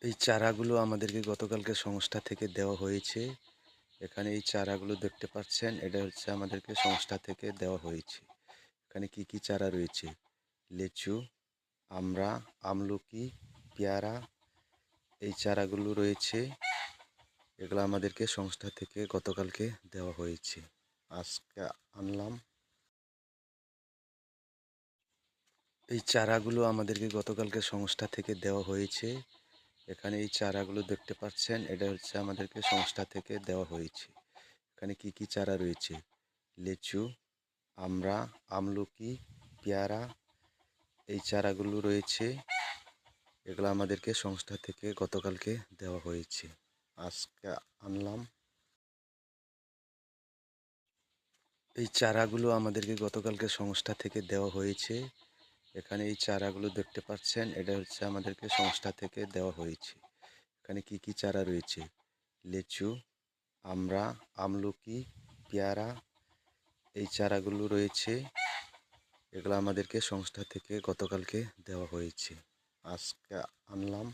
এই চারাগুলো আমাদেরকে গতকালকে সংস্থা থেকে দেওয়া হয়েছে। এখানে এই চারাগুলো দেখতে পাচ্ছেন, এটা হচ্ছে আমাদেরকে সংস্থা থেকে দেওয়া হয়েছে। এখানে কি কি চারা রয়েছে? লিচু, আমড়া, আমলকি, পেয়ারা, এই চারাগুলো রয়েছে। এগুলো আমাদেরকে সংস্থা থেকে গতকালকে দেওয়া হয়েছে। আজকে আনলাম। এই চারাগুলো আমাদেরকে গতকালকে সংস্থা থেকে দেওয়া হয়েছে। এখানে এই চারাগুলো দেখতে পাচ্ছেন, এটা হচ্ছে আমাদেরকে সংস্থা থেকে দেওয়া হয়েছে। এখানে কি কি চারা রয়েছে? লিচু, আমড়া, আমলকি, পেয়ারা, এই চারাগুলো রয়েছে। এগুলো আমাদেরকে সংস্থা থেকে গতকালকে দেওয়া হয়েছে। আজকে আনলাম। এই চারাগুলো আমাদেরকে গতকালকে সংস্থা থেকে দেওয়া হয়েছে। এখানে এই চারাগুলো দেখতে পাচ্ছেন, এটা হচ্ছে আমাদেরকে সংস্থা থেকে দেওয়া হয়েছে। এখানে কি কি চারা রয়েছে? লিচু, আমড়া, আমলকি, পেয়ারা, এই চারাগুলো রয়েছে। এগুলো আমাদেরকে সংস্থা থেকে গতকালকে দেওয়া হয়েছে। আজকে আনলাম।